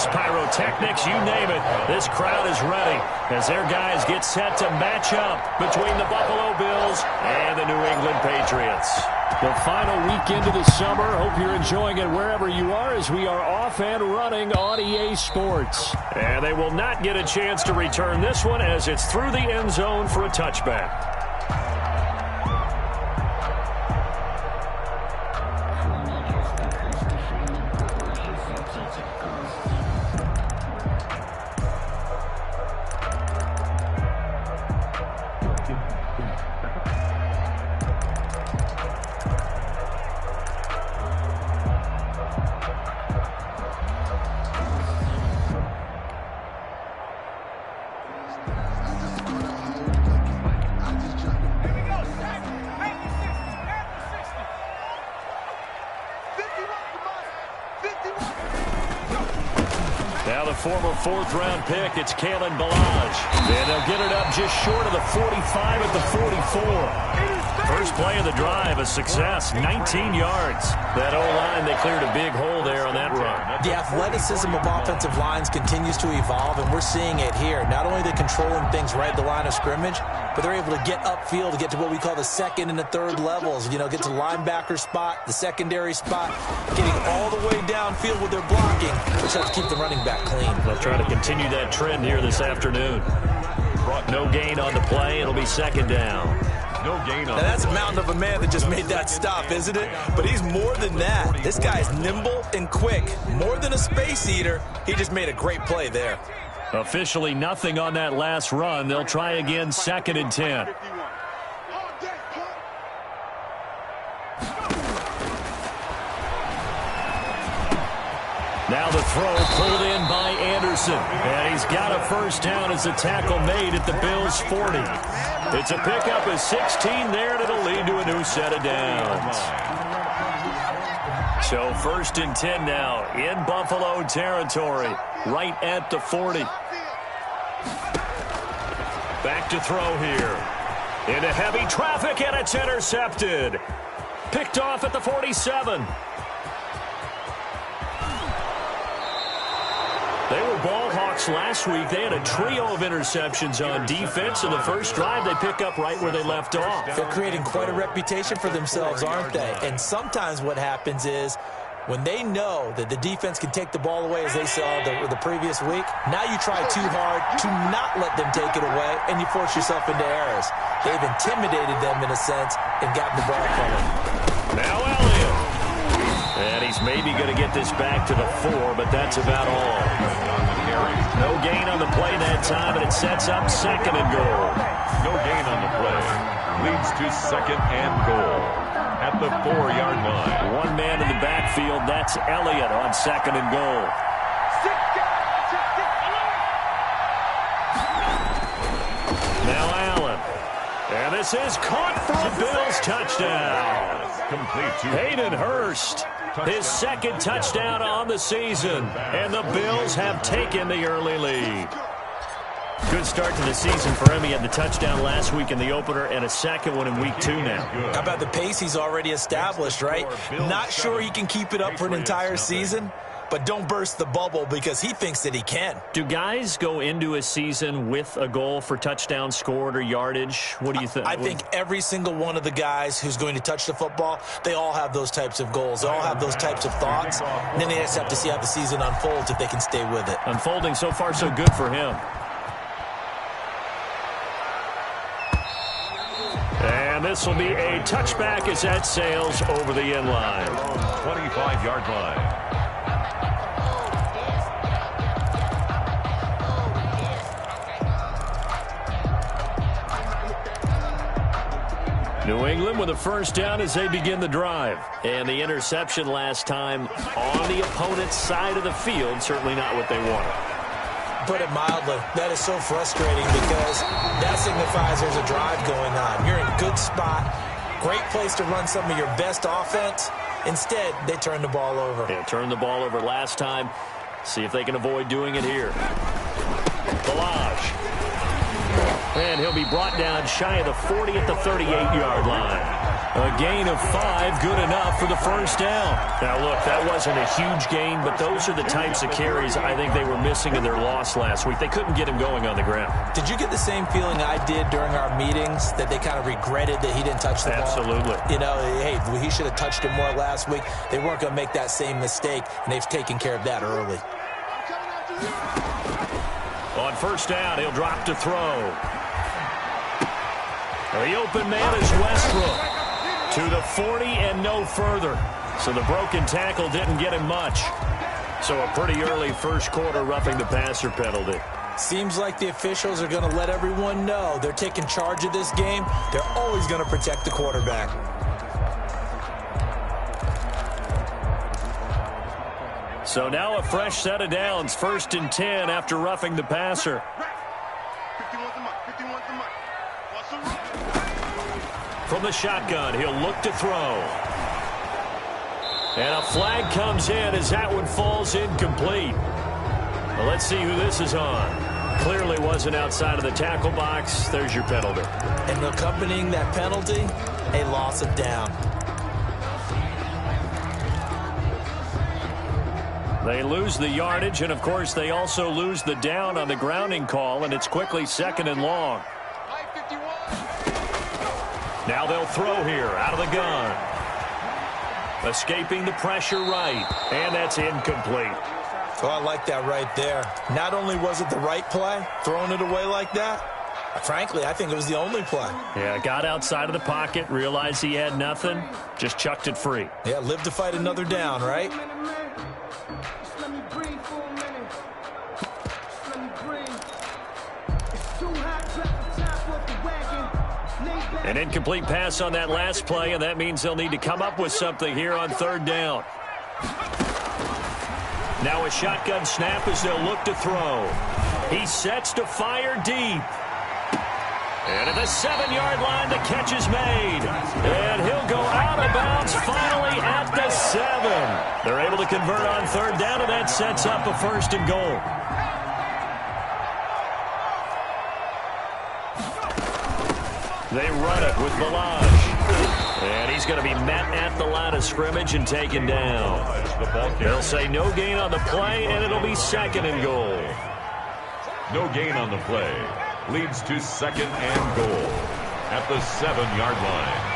fireworks, pyrotechnics, you name it. This crowd is ready as their guys get set to match up between the Buffalo Bills and the New England Patriots. The final weekend of the summer. Hope you're enjoying it wherever you are as we are off and running on EA Sports. And they will not get a chance to return this one as it's through the end zone for a touchback. Now the former fourth-round pick, it's Kalen Ballage. And they'll get it up just short of the 45 at the 44. First play of the drive, a success, 19 yards. That O-line, they cleared a big hole there on that run. The athleticism of offensive lines continues to evolve, and we're seeing it here. Not only are they controlling things right at the line of scrimmage, but they're able to get upfield to get to what we call the second and the third levels. You know, get to the linebacker spot, the secondary spot, getting all the way downfield with their blocking, which helps keep the running back clean. They'll try to continue that trend here this afternoon. No gain on the play. It'll be second down. No gain on. Now that's a mountain of a man that just made that stop, isn't it? But he's more than that. This guy's nimble and quick. More than a space eater. He just made a great play there. Officially nothing on that last run. They'll try again, second and 10. Now the throw pulled in by Anderson. And he's got a first down as the tackle made at the Bills' 40. It's a pickup of 16 there, and it'll lead to a new set of downs. So first and 10 now in Buffalo territory, right at the 40. Back to throw here. Into heavy traffic, and it's intercepted. Picked off at the 47. They were ball hawks last week. They had a trio of interceptions on defense. In the first drive, they pick up right where they left off. They're creating quite a reputation for themselves, aren't they? And sometimes what happens is when they know that the defense can take the ball away, as they saw the previous week, now you try too hard to not let them take it away, and you force yourself into errors. They've intimidated them in a sense and gotten the ball from them. Now Elliott. And he's maybe going to get this back to the 4, but that's about all. No gain on the play that time, and it sets up second and goal. No gain on the play. Leads to second and goal at the 4-yard line. One man in the backfield, that's Elliott on second and goal. Now Allen. And this is caught for a Bills touchdown. Complete to Hayden Hurst. His second touchdown on the season. And the Bills have taken the early lead. Good start to the season for him. He had the touchdown last week in the opener and a second one in week 2 now. How about the pace he's already established, right? Not sure he can keep it up for an entire season, but don't burst the bubble because he thinks that he can. Do guys go into a season with a goal for touchdown scored or yardage? What do you think? I think every single one of the guys who's going to touch the football, they all have those types of goals. They all have those types of thoughts. And then they just have to see how the season unfolds if they can stay with it. Unfolding so far so good for him. And this will be a touchback as that sails over the end line. 25-yard line. New England with a first down as they begin the drive. And the interception last time on the opponent's side of the field, certainly not what they wanted. Put it mildly, that is so frustrating because that signifies there's a drive going on. You're in a good spot, great place to run some of your best offense. Instead, they turn the ball over. They turned the ball over last time. See if they can avoid doing it here. Ballage. And he'll be brought down shy of the 40 at the 38-yard line. A gain of 5, good enough for the first down. Now, look, that wasn't a huge gain, but those are the types of carries I think they were missing in their loss last week. They couldn't get him going on the ground. Did you get the same feeling I did during our meetings, that they kind of regretted that he didn't touch the ball? Absolutely. You know, hey, he should have touched it more last week. They weren't going to make that same mistake, and they've taken care of that early. On first down, he'll drop to throw. The open man is Westbrook. To the 40 and no further. So the broken tackle didn't get him much. So a pretty early first quarter roughing the passer penalty. Seems like the officials are going to let everyone know they're taking charge of this game. They're always going to protect the quarterback. So now a fresh set of downs. 1st and 10 after roughing the passer. From the shotgun, he'll look to throw. And a flag comes in as that one falls incomplete. Well, let's see who this is on. Clearly wasn't outside of the tackle box. There's your penalty. And accompanying that penalty, a loss of down. They lose the yardage, and, of course, they also lose the down on the grounding call, and it's quickly 2nd and long. Now they'll throw here out of the gun. Escaping the pressure right, and that's incomplete. Oh, I like that right there. Not only was it the right play, throwing it away like that, frankly, I think it was the only play. Yeah, got outside of the pocket, realized he had nothing, just chucked it free. Yeah, live to fight another down, right? An incomplete pass on that last play, and that means they'll need to come up with something here on 3rd down. Now a shotgun snap as they'll look to throw. He sets to fire deep. And at the 7-yard line, the catch is made. And he'll go out of bounds finally at the 7. They're able to convert on 3rd down, and that sets up a 1st and goal. They run it with Balaj. And he's going to be met at the line of scrimmage and taken down. They'll say no gain on the play, and it'll be 2nd and goal. No gain on the play. Leads to 2nd and goal at the 7-yard line.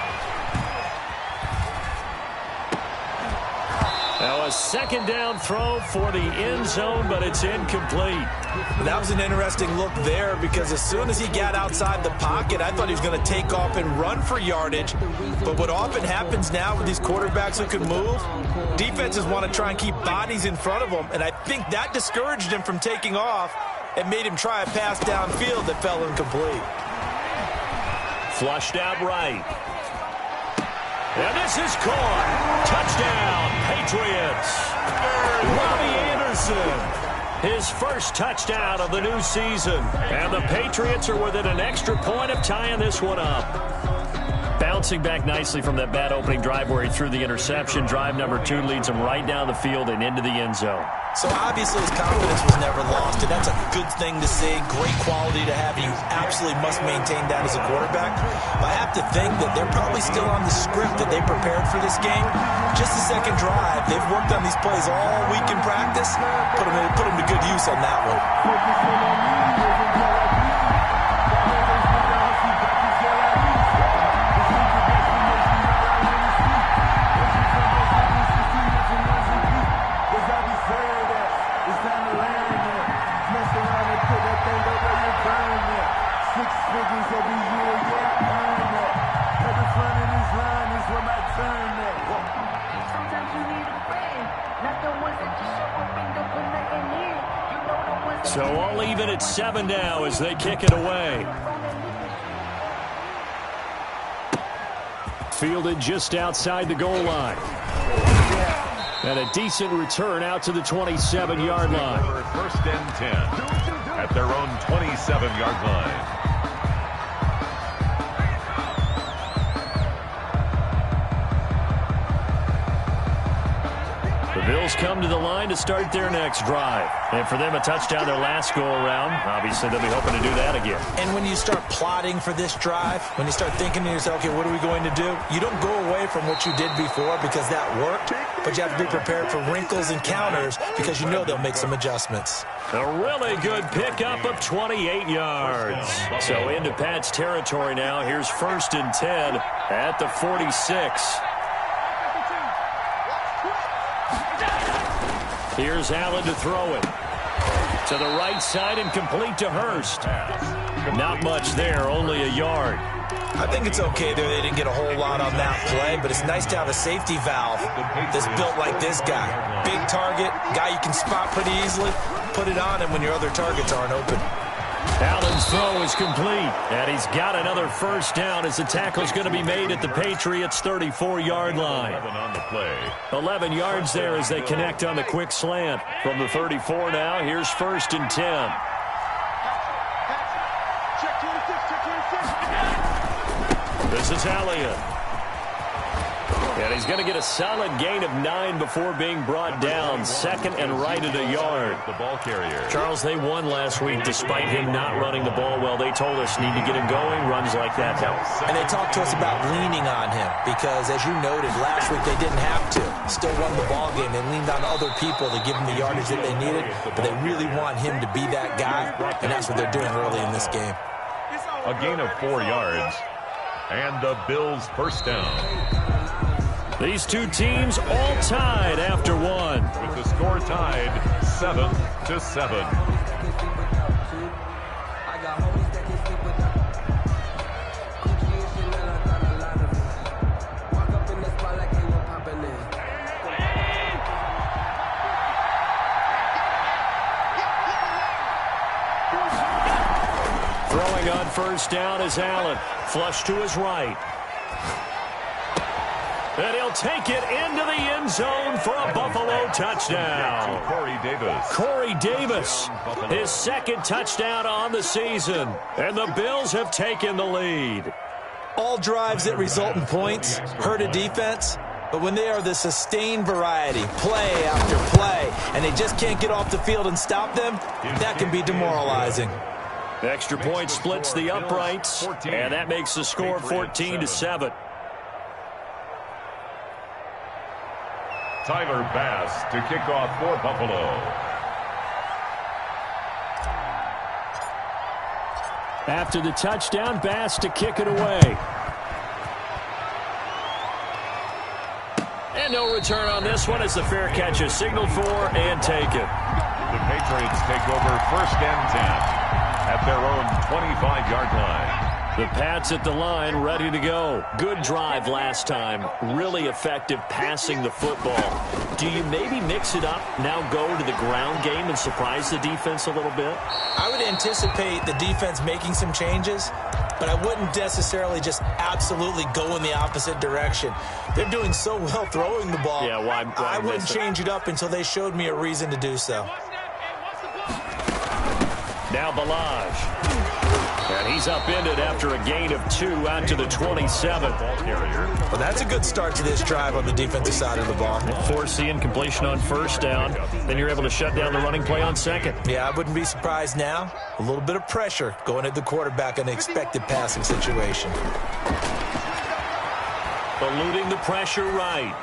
Now a 2nd down throw for the end zone, but it's incomplete. That was an interesting look there, because as soon as he got outside the pocket, I thought he was going to take off and run for yardage. But what often happens now with these quarterbacks who can move, defenses want to try and keep bodies in front of them, and I think that discouraged him from taking off and made him try a pass downfield that fell incomplete. Flushed out right. And this is caught. Touchdown, Patriots. Robbie Anderson, his first touchdown of the new season. And the Patriots are within an extra point of tying this one up. Bouncing back nicely from that bad opening drive where he threw the interception. Drive number 2 leads him right down the field and into the end zone. So obviously his confidence was never lost, and that's a good thing to see, great quality to have, and you absolutely must maintain that as a quarterback. But I have to think that they're probably still on the script that they prepared for this game. Just the second drive, they've worked on these plays all week in practice, put them to good use on that one. So all even at 7 now as they kick it away. Fielded just outside the goal line. And a decent return out to the 27-yard line. 1st and 10 at their own 27-yard line. Bills come to the line to start their next drive. And for them, a touchdown their last go-around. Obviously, they'll be hoping to do that again. And when you start plotting for this drive, when you start thinking to yourself, okay, what are we going to do? You don't go away from what you did before because that worked, but you have to be prepared for wrinkles and counters because you know they'll make some adjustments. A really good pickup of 28 yards. So into Pat's territory now. Here's 1st and 10 at the 46. Here's Allen to throw it. To the right side and complete to Hurst. Not much there, only a yard. I think it's okay there. They didn't get a whole lot on that play, but it's nice to have a safety valve that's built like this guy. Big target, guy you can spot pretty easily. Put it on him when your other targets aren't open. Allen's throw is complete, and he's got another first down as the tackle's going to be made at the Patriots' 34-yard line. 11 yards there as they connect on the quick slant. From the 34 now, here's 1st and 10. This is Elliott. And he's going to get a solid gain of 9 before being brought down. 2nd and right at a yard. The ball carrier. Charles, they won last week despite him not running the ball well. They told us need to get him going. Runs like that help. And they talked to us about leaning on him because, as you noted, last week they didn't have to. Still won the ball game. They leaned on other people to give them the yardage that they needed, but they really want him to be that guy, and that's what they're doing early in this game. A gain of 4 yards, and the Bills' first down. These two teams all tied after one. With the score tied 7-7. Throwing on first down is Allen. Flush to his right. And he'll take it into the end zone for a Buffalo touchdown. Corey Davis, his 2nd touchdown on the season. And the Bills have taken the lead. All drives that result in points hurt a defense, but when they are the sustained variety, play after play, and they just can't get off the field and stop them, that can be demoralizing. Extra point splits the uprights, and that makes the score 14-7. Tyler Bass to kick off for Buffalo. After the touchdown, Bass to kick it away. And no return on this one as the fair catch is signaled for and taken. The Patriots take over 1st and 10 at their own 25-yard line. The Pats at the line, ready to go. Good drive last time. Really effective passing the football. Do you maybe mix it up, now go to the ground game and surprise the defense a little bit? I would anticipate the defense making some changes, but I wouldn't necessarily just absolutely go in the opposite direction. They're doing so well throwing the ball. Yeah, why I wouldn't change it up until they showed me a reason to do so. Now Balaj. And he's upended after a gain of 2 out to the 27. Well, that's a good start to this drive on the defensive side of the ball. Force the incompletion on first down. Then you're able to shut down the running play on second. Yeah, I wouldn't be surprised now. A little bit of pressure going at the quarterback in an expected passing situation. Eluding the pressure right.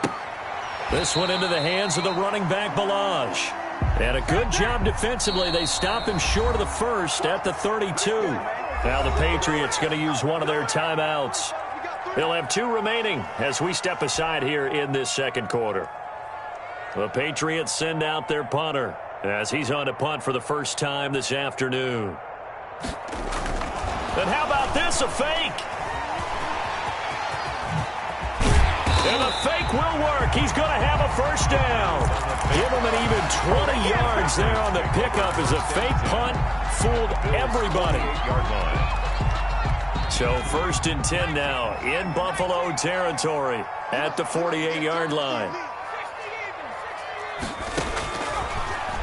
This one into the hands of the running back, Balaj. And a good job defensively. They stop him short of the first at the 32. Now the Patriots going to use one of their timeouts. They'll have 2 remaining as we step aside here in this second quarter. The Patriots send out their punter as he's on to punt for the first time this afternoon. And how about this, a fake? And the fake will work. He's going to have a first down. Give him an even 20 yards there on the pickup as a fake punt fooled everybody. So 1st and 10 now in Buffalo territory at the 48-yard line.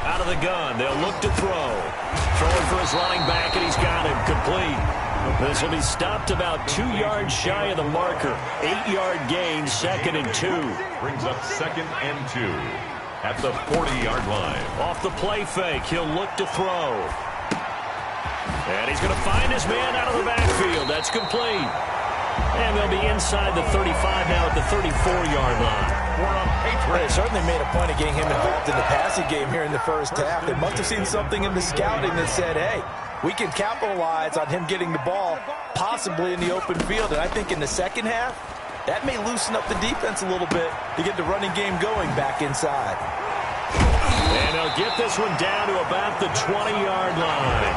Out of the gun, they'll look to throw. Throwing for his running back, and he's got him complete. This will be stopped about 2 yards shy of the marker. 8-yard gain, 2nd and 2. Brings up 2nd and 2. at the 40-yard line. Off the play fake, he'll look to throw. And he's going to find his man out of the backfield. That's complete. And they'll be inside the 35 now at the 34-yard line. They certainly made a point of getting him involved in the passing game here in the first half. They must have seen something in the scouting that said, hey, we can capitalize on him getting the ball possibly in the open field. And I think in the second half, that may loosen up the defense a little bit to get the running game going back inside. And they'll get this one down to about the 20-yard line.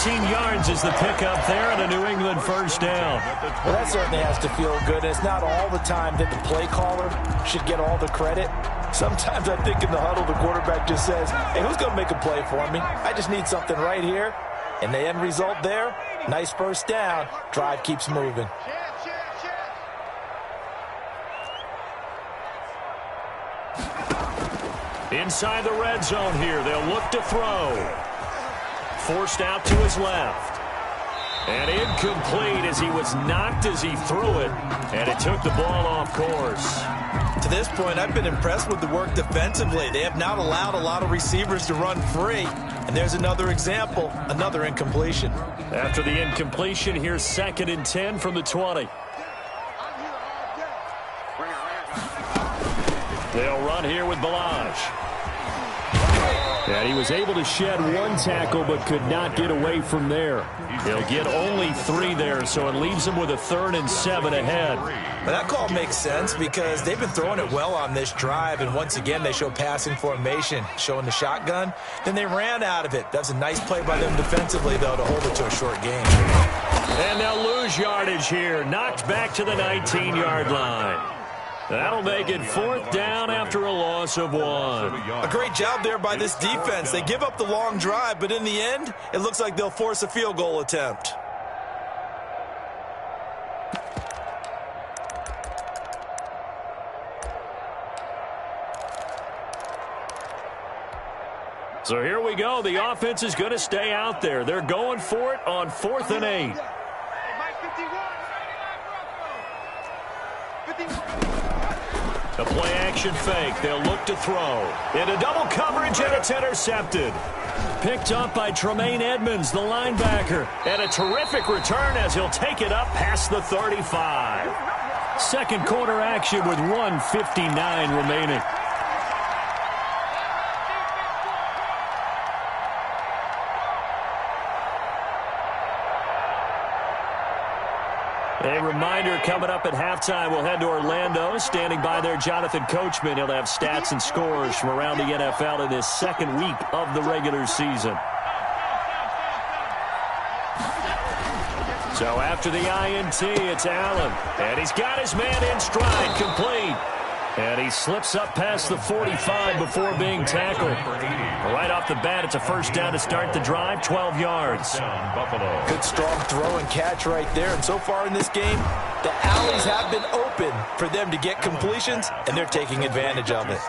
14 yards is the pickup there and a New England first down. Well, that certainly has to feel good. It's not all the time that the play caller should get all the credit. Sometimes I think in the huddle, the quarterback just says, hey, who's going to make a play for me? I just need something right here. And the end result there, nice first down. Drive keeps moving. Inside the red zone here, they'll look to throw. Forced out to his left. And incomplete as he was knocked as he threw it. And it took the ball off course. To this point, I've been impressed with the work defensively. They have not allowed a lot of receivers to run free. And there's another example, another incompletion. After the incompletion, here's 2nd and 10 from the 20. They'll run here with Balaj. And he was able to shed one tackle but could not get away from there. He'll get only 3 there, so it leaves him with a 3rd and 7 ahead. But that call makes sense because they've been throwing it well on this drive, and once again they show passing formation, showing the shotgun. Then they ran out of it. That's a nice play by them defensively, though, to hold it to a short game. And they'll lose yardage here, knocked back to the 19-yard line. That'll make it 4th down after a loss of 1. A great job there by this defense. They give up the long drive, but in the end, it looks like they'll force a field goal attempt. So here we go. The offense is going to stay out there. They're going for it on 4th and 8. A play-action fake. They'll look to throw. Into double coverage, and it's intercepted. Picked up by Tremaine Edmonds, the linebacker. And a terrific return as he'll take it up past the 35. Second quarter action with 1:59 remaining. A reminder coming up at halftime, we'll head to Orlando. Standing by there, Jonathan Coachman. He'll have stats and scores from around the NFL in this 2nd week of the regular season. So after the INT, it's Allen. And he's got his man in stride, complete. And he slips up past the 45 before being tackled. Right off the bat, it's a first down to start the drive, 12 yards. Good strong throw and catch right there. And so far in this game, the alleys have been open for them to get completions, and they're taking advantage of it.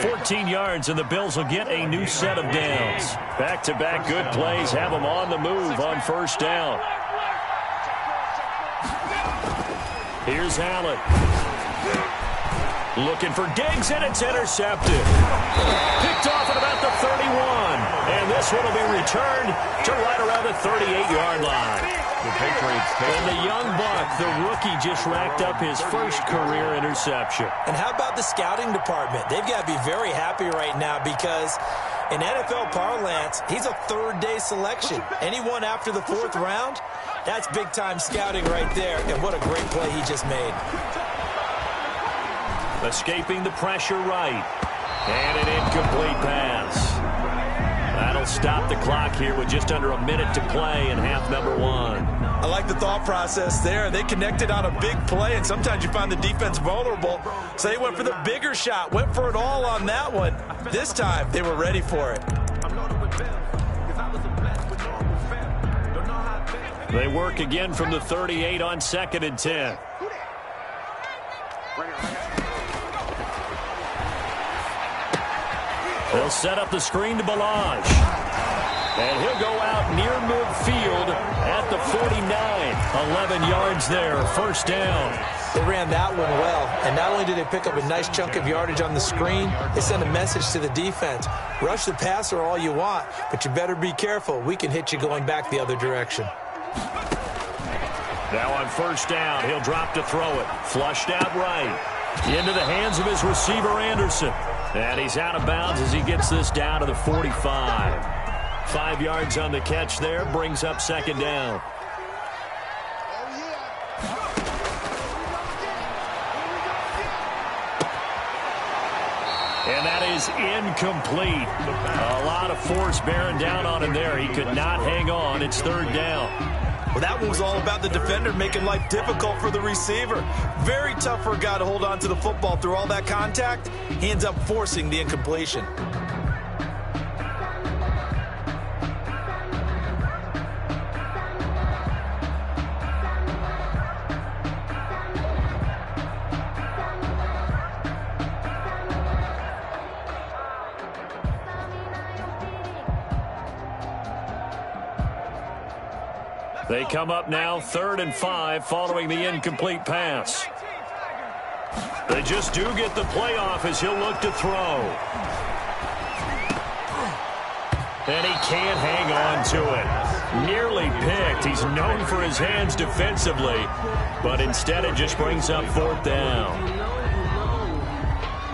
14 yards, and the Bills will get a new set of downs. Back-to-back good plays have them on the move on first down. Here's Allen. Looking for Diggs, and it's intercepted. Picked off at about the 31. And this one will be returned to right around the 38-yard line. The Patriots take and the young buck, the rookie, just racked up his first career interception. And how about the scouting department? They've got to be very happy right now because in NFL parlance, he's a 3rd-day selection. Anyone after the 4th round, that's big-time scouting right there. And what a great play he just made. Escaping the pressure right. And an incomplete pass. That'll stop the clock here with just under a minute to play in half number 1. I like the thought process there. They connected on a big play, and sometimes you find the defense vulnerable. So they went for the bigger shot, went for it all on that one. This time, they were ready for it. They work again from the 38 on 2nd and 10. They'll set up the screen to Balaj. And he'll go out near midfield at the 49. 11 yards there, first down. They ran that one well, and not only did they pick up a nice chunk of yardage on the screen, they sent a message to the defense. Rush the passer all you want, but you better be careful. We can hit you going back the other direction. Now on first down, he'll drop to throw it. Flushed out right. Into the hands of his receiver, Anderson. And he's out of bounds as he gets this down to the 45. 5 yards on the catch there, brings up second down. And that is incomplete. A lot of force bearing down on him there. He could not hang on. It's third down. Well, that one was all about the defender making life difficult for the receiver. Very tough for a guy to hold on to the football through all that contact. He ends up forcing the incompletion. They come up now 3rd and 5 following the incomplete pass. They just do get the play off as he'll look to throw. And he can't hang on to it. Nearly picked. He's known for his hands defensively, but instead it just brings up 4th down.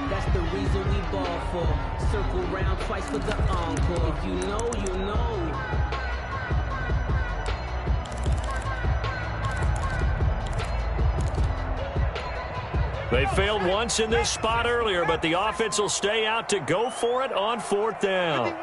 That's the reason we ball for. Circle round twice for the encore. If you know, you know. They failed once in this spot earlier, but the offense will stay out to go for it on 4th down.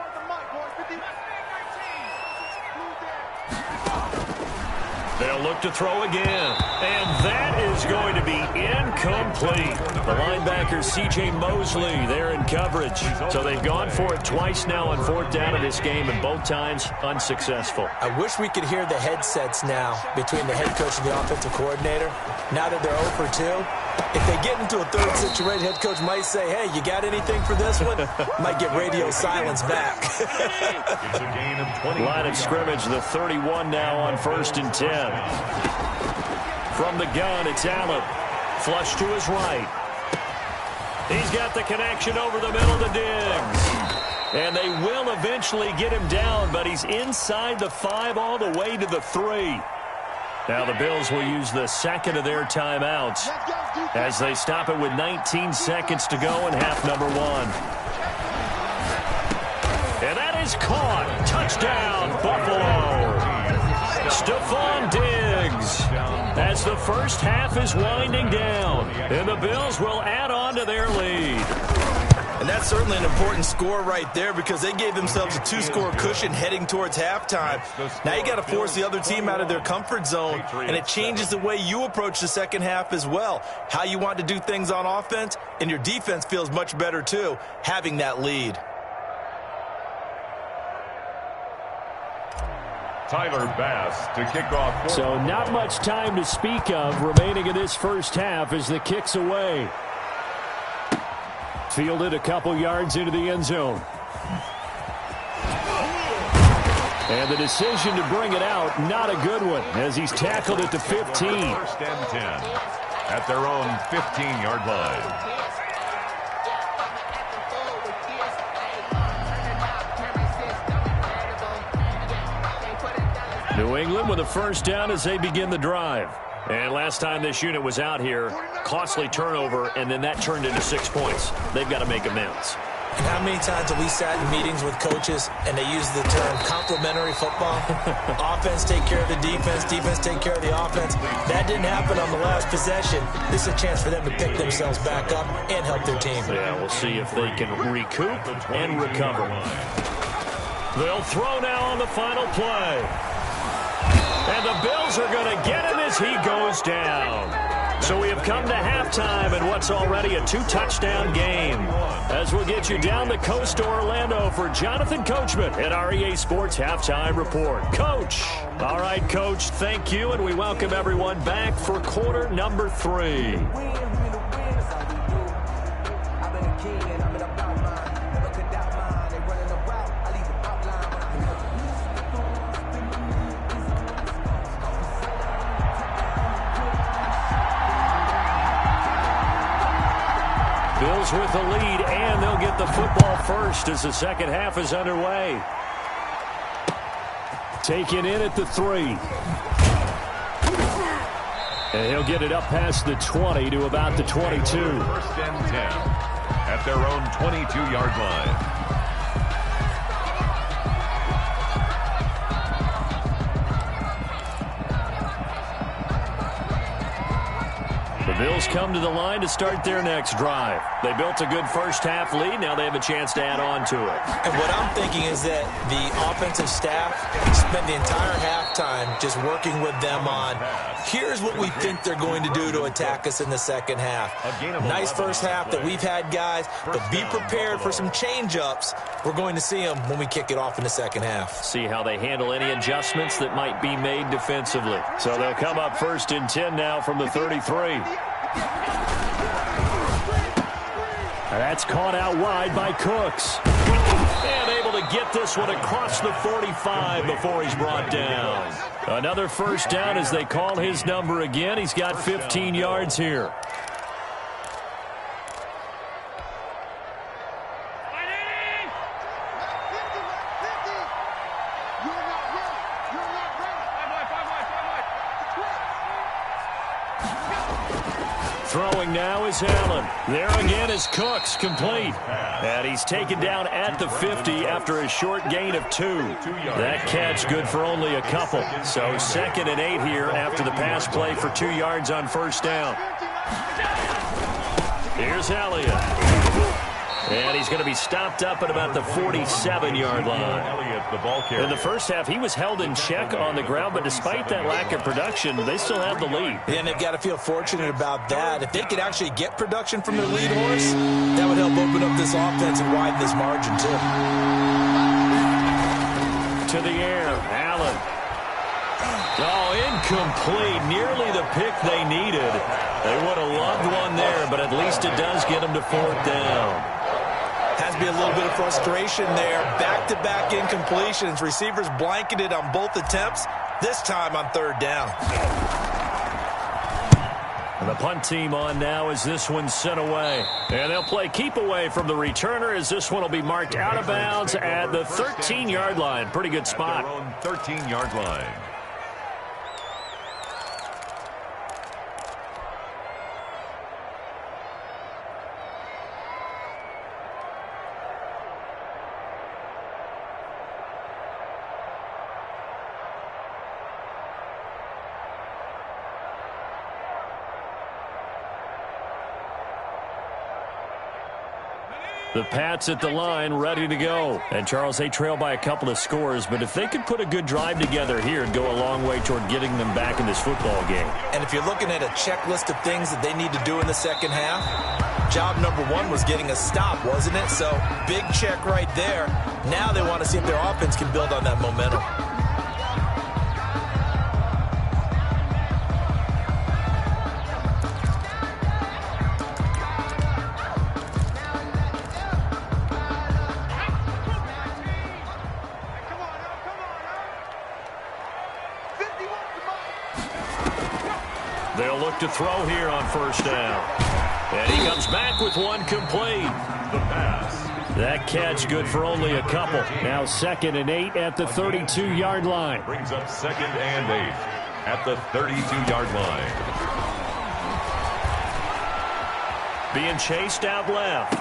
They'll look to throw again, and that is going to be incomplete. The linebacker, C.J. Mosley, there in coverage. So they've gone for it twice now on 4th down in this game, and both times unsuccessful. I wish we could hear the headsets now between the head coach and the offensive coordinator. Now that they're 0 for 2, if they get into a third situation, head coach might say, hey, you got anything for this one? Might get radio silence back. It's a gain of 20. Line of scrimmage, the 31 now on 1st and 10. From the gun, it's Allen. Flush to his right. He's got the connection over the middle to Diggs. And they will eventually get him down, but he's inside the 5 all the way to the 3. Now the Bills will use the second of their timeouts as they stop it with 19 seconds to go in half number 1. And that is caught. Touchdown, Buffalo. Stephon Diggs as the first half is winding down. And the Bills will add on to their lead. And that's certainly an important score right there because they gave themselves a 2-score cushion heading towards halftime. Now you got to force the other team out of their comfort zone, and it changes the way you approach the second half as well. How you want to do things on offense, and your defense feels much better too, having that lead. Tyler Bass to kick off. So not much time to speak of remaining in this first half as the kick's away. Fielded a couple yards into the end zone. And the decision to bring it out, not a good one, as he's tackled at the 15. 1st and 10 at their own 15-yard line. New England with a first down as they begin the drive. And last time this unit was out here, costly turnover, and then that turned into 6 points. They've got to make amends. And how many times have we sat in meetings with coaches and they use the term complementary football? Offense take care of the defense, defense take care of the offense. That didn't happen on the last possession. This is a chance for them to pick themselves back up and help their team. Yeah, we'll see if they can recoup and recover. They'll throw now on the final play. And the Bills are going to get him as he goes down. So we have come to halftime in what's already a 2-touchdown game. As we'll get you down the coast to Orlando for Jonathan Coachman at our EA Sports Halftime Report. Coach. All right, Coach, thank you, and we welcome everyone back for quarter number 3. Bills with the lead, and they'll get the football first as the second half is underway. Taken in at the 3. And he'll get it up past the 20 to about the 22. First and 10 at their own 22-yard line. The Bills come to the line to start their next drive. They built a good first-half lead. Now they have a chance to add on to it. And what I'm thinking is that the offensive staff spent the entire halftime just working with them on, here's what we think they're going to do to attack us in the second half. Nice first half that we've had, guys, but be prepared for some change-ups. We're going to see them when we kick it off in the second half. See how they handle any adjustments that might be made defensively. So they'll come up first and 10 now from the 33. That's caught out wide by Cooks. And able to get this one across the 45 before he's brought down. Another first down as they call his number again. He's got 15 yards here. Throwing now is Allen. There again is Cooks, complete. And he's taken down at the 50 after a short gain of 2. That catch good for only a couple. So 2nd and 8 here after the pass play for 2 yards on first down. Here's Elliott. And he's going to be stopped up at about the 47-yard line. In the first half, he was held in check on the ground, but despite that lack of production, they still have the lead. And they've got to feel fortunate about that. If they could actually get production from their lead horse, that would help open up this offense and widen this margin, too. To the air, Allen. Oh, incomplete. Nearly the pick they needed. They would have loved one there, but at least it does get them to 4th down. Has to be a little bit of frustration there. Back-to-back incompletions. Receivers blanketed on both attempts, this time on 3rd down. And the punt team on now as this one's sent away. And they'll play keep away from the returner as this one will be marked out of bounds at the 13-yard line. Pretty good spot. At their own 13-yard line. The Pats at the line, ready to go. And, Charles, they trail by a couple of scores, but if they could put a good drive together here, it'd go a long way toward getting them back in this football game. And if you're looking at a checklist of things that they need to do in the second half, job number 1 was getting a stop, wasn't it? So, big check right there. Now they want to see if their offense can build on that momentum. They'll look to throw here on first down. And he comes back with one complete. The pass. That catch good for only a couple. Now 2nd and 8 at the 32-yard line. Brings up 2nd and 8 at the 32-yard line. Being chased out left.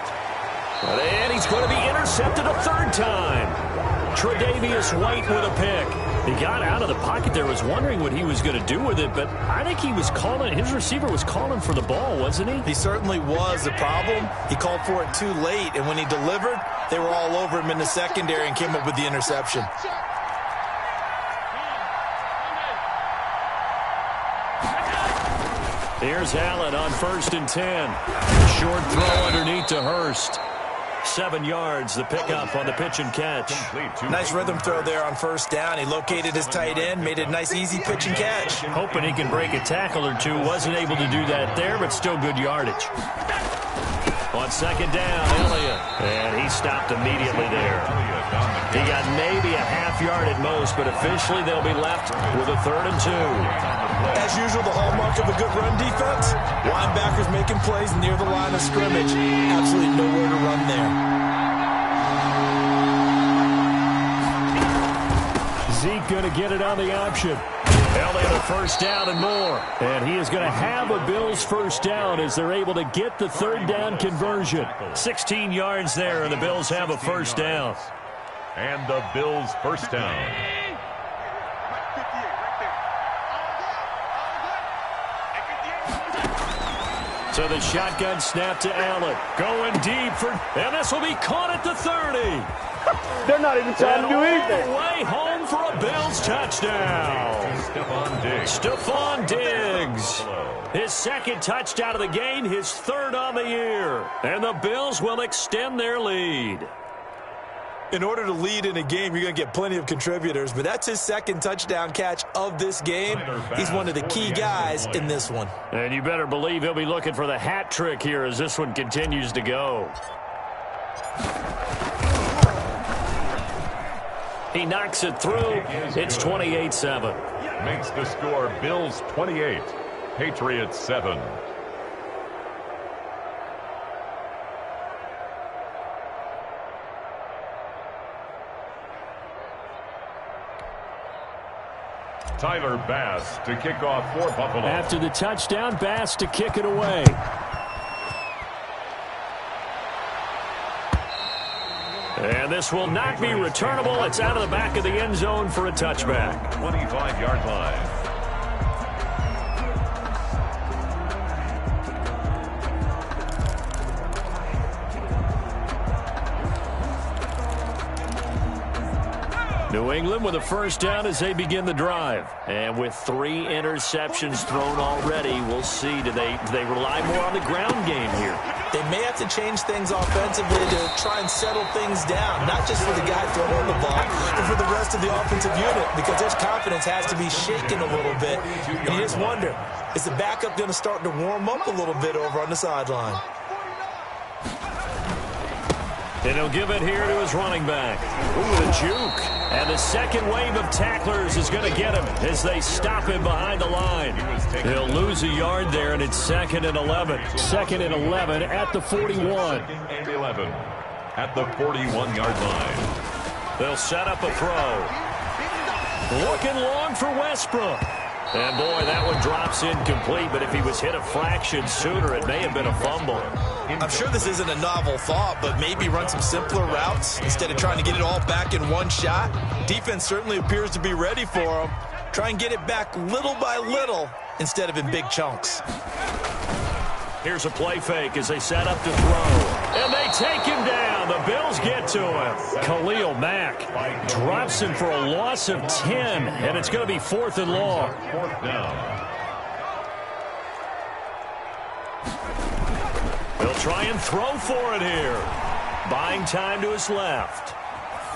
And he's going to be intercepted a 3rd time. Tre'Davious White with a pick. He got out of the pocket there, was wondering what he was going to do with it, but I think he was calling, his receiver was calling for the ball, wasn't he? He certainly was. The problem, he called for it too late, and when he delivered, they were all over him in the secondary and came up with the interception. Here's Allen on 1st and 10. Short throw underneath to Hurst. 7 yards, the pickup on the pitch and catch. Nice rhythm throw there on first down. He located his tight end, made a nice easy pitch and catch. Hoping he can break a tackle or two. Wasn't able to do that there, but still good yardage. On second down, Elliott. And he stopped immediately there. He got maybe a half yard at most, but officially they'll be left with a 3rd and 2. As usual, the hallmark of a good run defense, linebackers making plays near the line of scrimmage. Absolutely nowhere to run there. Zeke going to get it on the option. Elliott a first down and more. And he is going to have a Bills first down as they're able to get the 3rd down conversion. 16 yards there, and the Bills have a first down. And the Bills first down. So the shotgun snap to Allen. Going deep for, and this will be caught at the 30. They're not even trying to do anything. All the way home for a Bills touchdown. Stephon Diggs. His 2nd touchdown of the game, his 3rd on the year. And the Bills will extend their lead. In order to lead in a game, you're going to get plenty of contributors, but that's his 2nd touchdown catch of this game. He's one of the key guys in this one. And you better believe he'll be looking for the hat trick here as this one continues to go. He knocks it through. It's 28-7. Makes the score Bills 28, Patriots 7. Tyler Bass to kick off for Buffalo. After the touchdown, Bass to kick it away. And this will not be returnable. It's out of the back of the end zone for a touchback. 25-yard line. New England with a first down as they begin the drive. And with 3 interceptions thrown already, we'll see. Do they rely more on the ground game here? They may have to change things offensively to try and settle things down, not just for the guy throwing the ball, but for the rest of the offensive unit, because their confidence has to be shaken a little bit. And you just wonder, is the backup going to start to warm up a little bit over on the sideline? And he'll give it here to his running back. Ooh, the juke. And the second wave of tacklers is going to get him as they stop him behind the line. He'll lose a yard there, and it's 2nd and 11. 2nd and 11 at the 41. 2nd and 11 at the 41-yard line. They'll set up a throw. Looking long for Westbrook. And, boy, that one drops incomplete, but if he was hit a fraction sooner, it may have been a fumble. I'm sure this isn't a novel thought, but maybe run some simpler routes instead of trying to get it all back in one shot. Defense certainly appears to be ready for him. Try and get it back little by little instead of in big chunks. Here's a play fake as they set up to throw. And they take him down. The Bills get to him. Khalil Mack drops him for a loss of 10, and it's going to be 4th and long. 4th down. He'll try and throw for it here. Buying time to his left.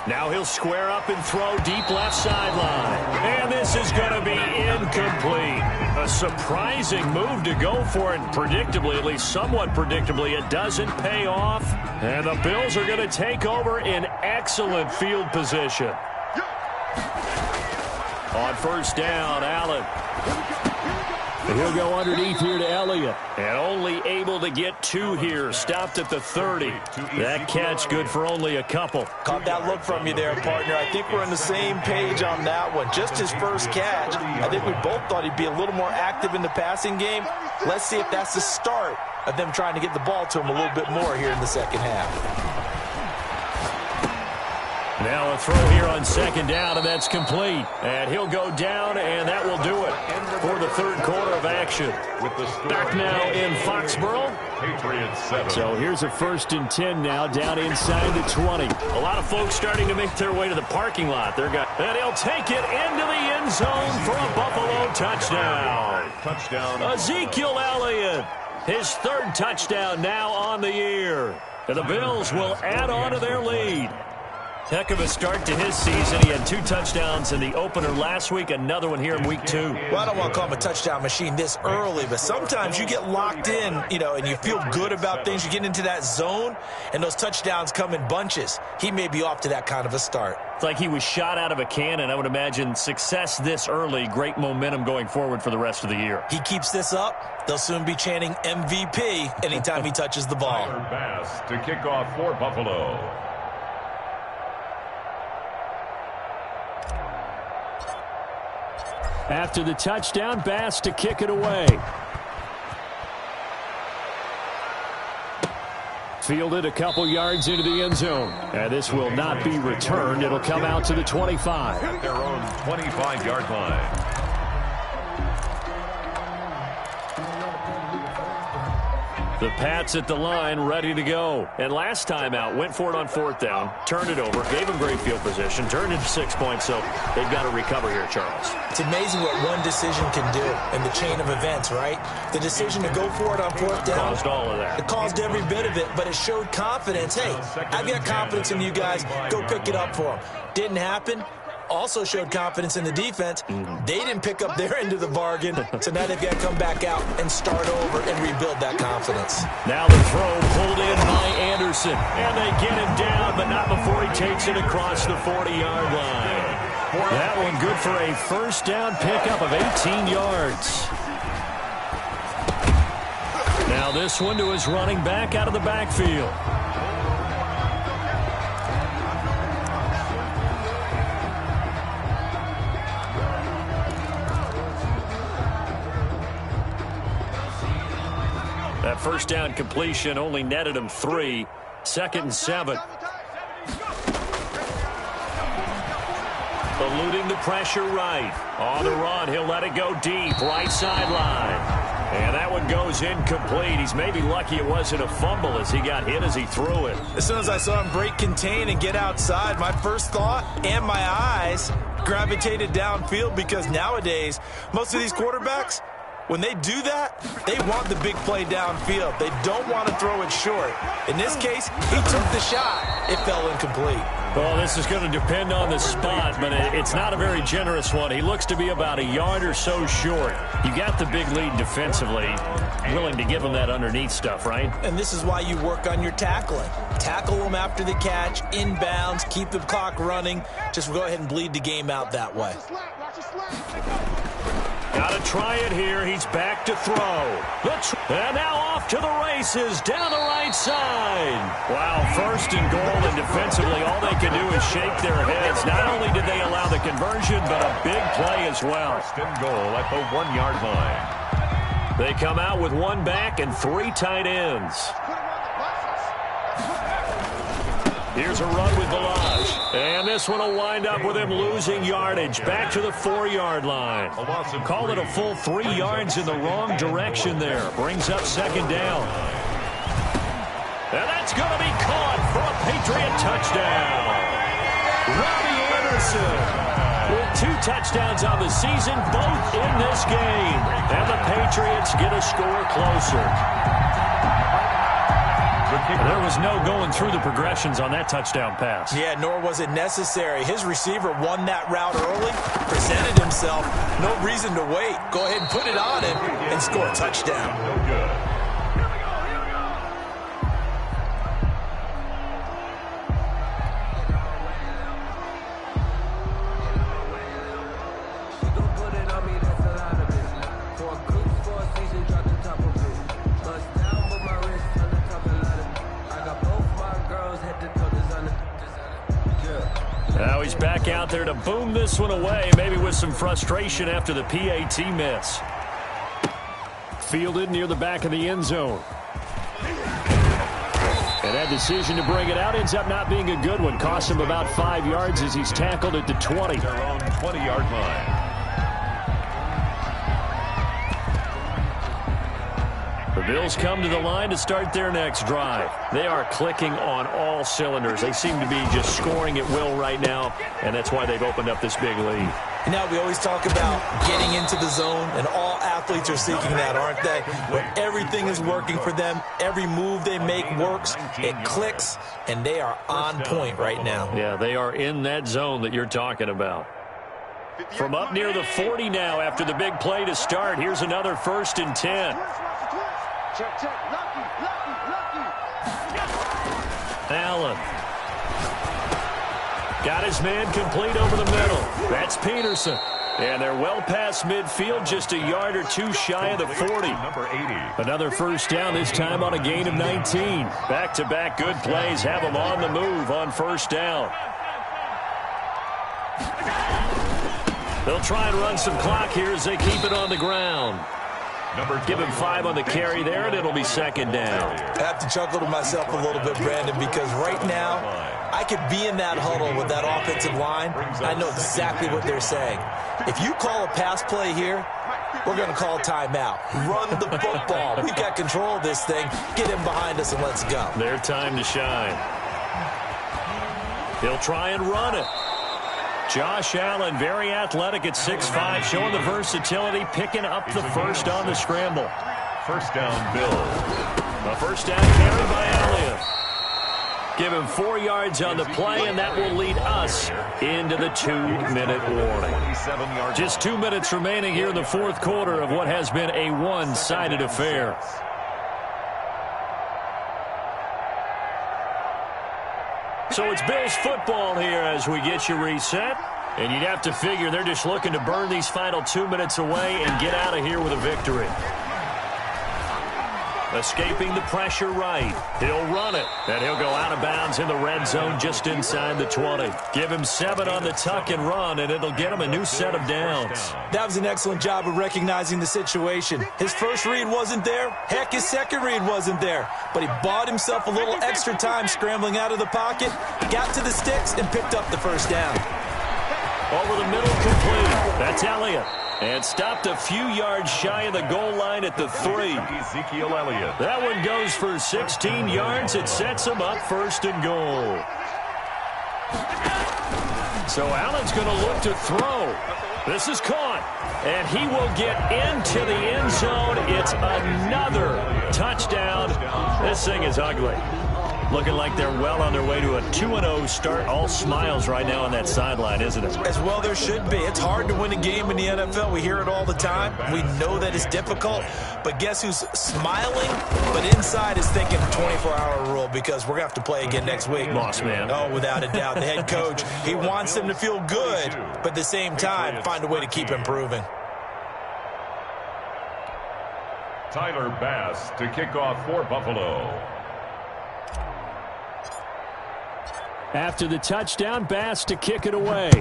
Now he'll square up and throw deep left sideline. And this is going to be incomplete. A surprising move to go for it. Predictably, at least somewhat predictably, it doesn't pay off. And the Bills are going to take over in excellent field position. On first down, Allen. He'll go underneath here to Elliott. And only able to get 2 here. Stopped at the 30. That catch good for only a couple. Caught that look from you there, partner. I think we're on the same page on that one. Just his first catch. I think we both thought he'd be a little more active in the passing game. Let's see if that's the start of them trying to get the ball to him a little bit more here in the second half. Now a throw here on second down, and that's complete. And he'll go down, and that will do it for the third quarter of action. Back now in Foxborough. Patriots 7. So here's a 1st and 10 now, down inside the 20. A lot of folks starting to make their way to the parking lot. And he'll take it into the end zone for a Buffalo touchdown. Ezekiel Elliott, his 3rd touchdown now on the year. And the Bills will add on to their lead. Heck of a start to his season. He had 2 touchdowns in the opener last week, another one here in week 2. Well, I don't want to call him a touchdown machine this early, but sometimes you get locked in, and you feel good about things. You get into that zone, and those touchdowns come in bunches. He may be off to that kind of a start. It's like he was shot out of a cannon. I would imagine success this early, great momentum going forward for the rest of the year. He keeps this up, they'll soon be chanting MVP anytime he touches the ball. Bass to kick off for Buffalo. After the touchdown, Bass to kick it away. Fielded a couple yards into the end zone. And this will not be returned. It'll come out to the 25. At their own 25-yard line. The Pats at the line, ready to go. And last time out, went for it on 4th down, turned it over, gave him great field position, turned it to 6 points, so they've got to recover here, Charles. It's amazing what one decision can do in the chain of events, right? The decision to go for it on 4th down. Caused all of that. It caused every bit of it, but it showed confidence. Hey, I've got confidence in you guys. Go pick it up for them. Didn't happen. Also showed confidence in the defense. They didn't pick up their end of the bargain, so now they've got to come back out and start over and rebuild that confidence. Now the throw pulled in by Anderson, and they get him down, but not before he takes it across the 40-yard line. That one good for a first down pickup of 18 yards. Now this one to his running back out of the backfield. That first down completion only netted him 3. 2nd and 7. Eluding the pressure right. On the run, he'll let it go deep. Right sideline. And that one goes incomplete. He's maybe lucky it wasn't a fumble as he got hit as he threw it. As soon as I saw him break contain and get outside, my first thought and my eyes gravitated downfield, because nowadays, most of these quarterbacks, when they do that, they want the big play downfield. They don't want to throw it short. In this case, he took the shot. It fell incomplete. Well, this is going to depend on the spot, but it's not a very generous one. He looks to be about a yard or so short. You got the big lead defensively. Willing to give him that underneath stuff, right? And this is why you work on your tackling. Tackle them after the catch, inbounds, keep the clock running. Just go ahead and bleed the game out that way. Got to try it here. He's back to throw. And now off to the races down the right side. Wow, 1st and goal, and defensively all they can do is shake their heads. Not only did they allow the conversion, but a big play as well. 1st and goal at the 1-yard line. They come out with 1 back and 3 tight ends. Here's a run with Balaj. And this one will wind up with him losing yardage. Back to the 4-yard line. Call it a full 3 yards in the wrong direction there. Brings up 2nd down. And that's going to be caught for a Patriot touchdown. Robbie Anderson with 2 touchdowns on the season, both in this game. And the Patriots get a score closer. There was no going through the progressions on that touchdown pass. Yeah, nor was it necessary. His receiver won that route early, presented himself. No reason to wait. Go ahead and put it on him and score a touchdown. No good. Now he's back out there to boom this one away, maybe with some frustration after the PAT miss. Fielded near the back of the end zone. And that decision to bring it out ends up not being a good one. Cost him about 5 yards as he's tackled at the 20. Their own 20-yard line. Bills come to the line to start their next drive. They are clicking on all cylinders. They seem to be just scoring at will right now, and that's why they've opened up this big lead. Now, we always talk about getting into the zone, and all athletes are seeking that, aren't they? Where everything is working for them, every move they make works, it clicks, and they are on point right now. Yeah, they are in that zone that you're talking about. From up near the 40 now after the big play to start, here's another 1st and 10. Allen. Got his man complete over the middle. That's Peterson. And they're well past midfield, just a yard or two shy of the 40. Number 80. Another 1st down, this time on a gain of 19. Back-to-back good plays have them on the move on 1st down. They'll try and run some clock here as they keep it on the ground. Give him 5 on the carry there, and it'll be 2nd down. I have to chuckle to myself a little bit, Brandon, because right now I could be in that huddle with that offensive line. I know exactly what they're saying. If you call a pass play here, we're going to call timeout. Run the football. We've got control of this thing. Get him behind us and let's go. Their time to shine. He'll try and run it. Josh Allen, very athletic at 6'5", showing the versatility, picking up the 1st on the scramble. 1st down, Bills. A 1st down carry by Elliott. Give him 4 yards on the play, and that will lead us into the 2-minute warning. Just 2 minutes remaining here in the 4th quarter of what has been a one-sided affair. So it's Bills football here as we get you reset. And you'd have to figure they're just looking to burn these final 2 minutes away and get out of here with a victory. Escaping the pressure right. He'll run it. And he'll go out of bounds in the red zone just inside the 20. Give him 7 on the tuck and run, and it'll get him a new set of downs. That was an excellent job of recognizing the situation. His first read wasn't there. Heck, his second read wasn't there. But he bought himself a little extra time scrambling out of the pocket, got to the sticks, and picked up the 1st down. Over the middle, complete. That's Elliott. And stopped a few yards shy of the goal line at the 3. Ezekiel Elliott. That one goes for 16 yards. It sets him up 1st and goal. So Allen's going to look to throw. This is caught. And he will get into the end zone. It's another touchdown. This thing is ugly. Looking like they're well on their way to a 2-0 start. All smiles right now on that sideline, isn't it? As well there should be. It's hard to win a game in the NFL. We hear it all the time. We know that it's difficult. But guess who's smiling, but inside is thinking 24-hour rule, because we're going to have to play again next week. Boss man. Oh, without a doubt. The head coach, he wants them to feel good, but at the same time, find a way to keep improving. Tyler Bass to kick off for Buffalo. After the touchdown, Bass to kick it away.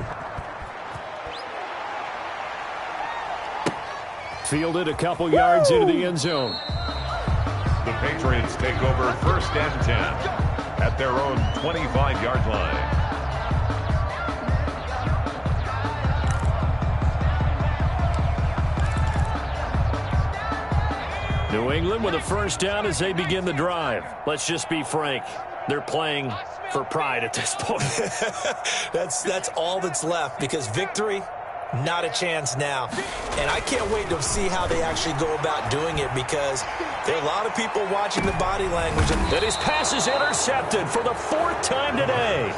Fielded a couple yards into the end zone. The Patriots take over 1st and 10 at their own 25-yard line. New England with a 1st down as they begin the drive. Let's just be frank. They're playing for pride at this point. That's all that's left, because victory, not a chance now. And I can't wait to see how they actually go about doing it, because there are a lot of people watching the body language. And his pass is intercepted for the 4th time today.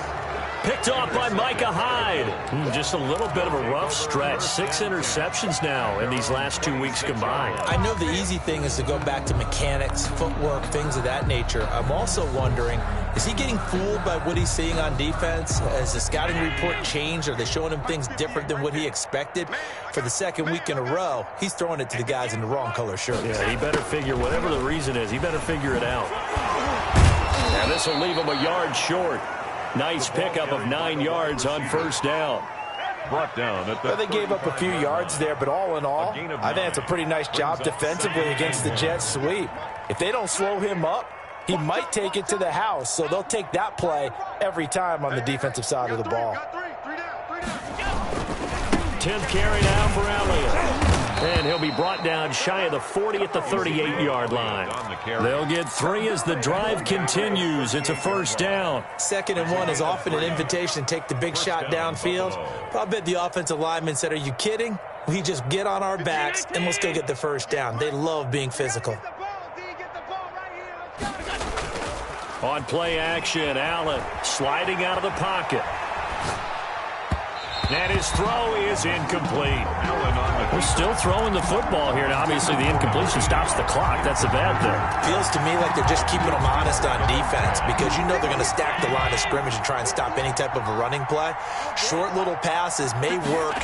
Picked off by Micah Hyde. Just a little bit of a rough stretch. 6 interceptions now in these last 2 weeks combined. I know the easy thing is to go back to mechanics, footwork, things of that nature. I'm also wondering, is he getting fooled by what he's seeing on defense? Has the scouting report changed? Are they showing him things different than what he expected? For the 2nd week in a row, he's throwing it to the guys in the wrong color shirts. Yeah, he better figure, whatever the reason is, he better figure it out. Now this will leave him a yard short. Nice pickup of 9 yards on 1st down. Brought down at the Well, they gave up a few yards there, but all in all, I think it's a pretty nice job defensively against the Jets sweep. If they don't slow him up, he might take it to the house, so they'll take that play every time on the defensive side of the ball. 10th carry now for Elliott. And he'll be brought down shy of the 40 at the 38-yard line. They'll get 3 as the drive continues. It's a first down. 2nd and 1 is often an invitation to take the big shot downfield. But I bet the offensive lineman said, are you kidding? We just get on our backs and let's go get the first down. They love being physical. On play action, Allen sliding out of the pocket. And his throw is incomplete. We're still throwing the football here. Now, obviously, the incompletion stops the clock. That's a bad thing. Feels to me like they're just keeping them honest on defense because you know they're going to stack the line of scrimmage and try and stop any type of a running play. Short little passes may work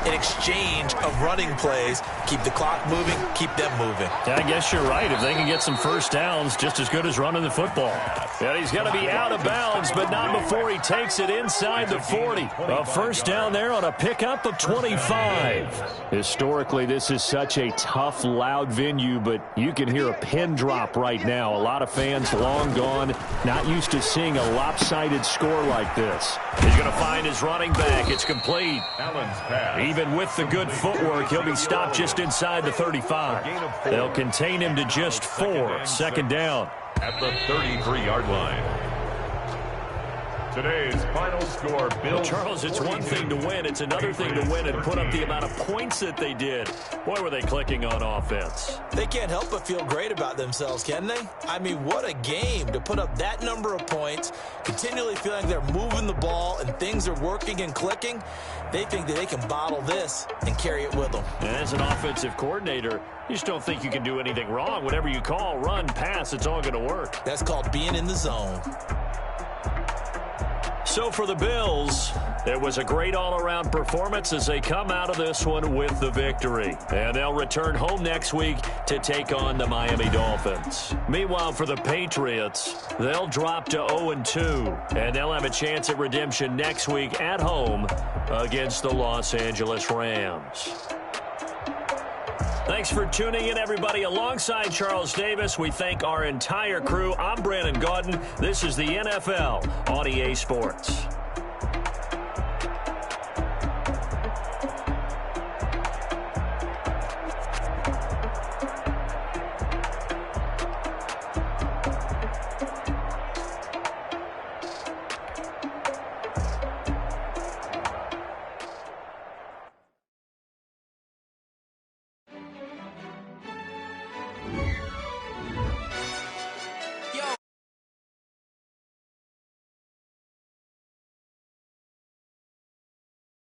in exchange of running plays. Keep the clock moving, keep them moving. I guess you're right. If they can get some first downs, just as good as running the football. And he's going to be out of bounds, but not before he takes it inside the 40. A first down there on a pickup of 25. Historically, this is such a tough, loud venue, but you can hear a pin drop right now. A lot of fans long gone, not used to seeing a lopsided score like this. He's going to find his running back. It's complete. Even with the good footwork, he'll be stopped just inside the 35. They'll contain him to just 4. Second down. At the 33-yard line. Today's final score, Bill. Well, Charles, it's one thing to win. It's another thing to win and put up the amount of points that they did. Boy, were they clicking on offense. They can't help but feel great about themselves, can they? I mean, what a game to put up that number of points, continually feeling they're moving the ball and things are working and clicking. They think that they can bottle this and carry it with them. And as an offensive coordinator, you just don't think you can do anything wrong. Whatever you call, run, pass, it's all going to work. That's called being in the zone. So for the Bills, it was a great all-around performance as they come out of this one with the victory. And they'll return home next week to take on the Miami Dolphins. Meanwhile, for the Patriots, they'll drop to 0-2, and they'll have a chance at redemption next week at home against the Los Angeles Rams. Thanks for tuning in, everybody. Alongside Charles Davis, we thank our entire crew. I'm Brandon Gaudin. This is the NFL on EA Sports.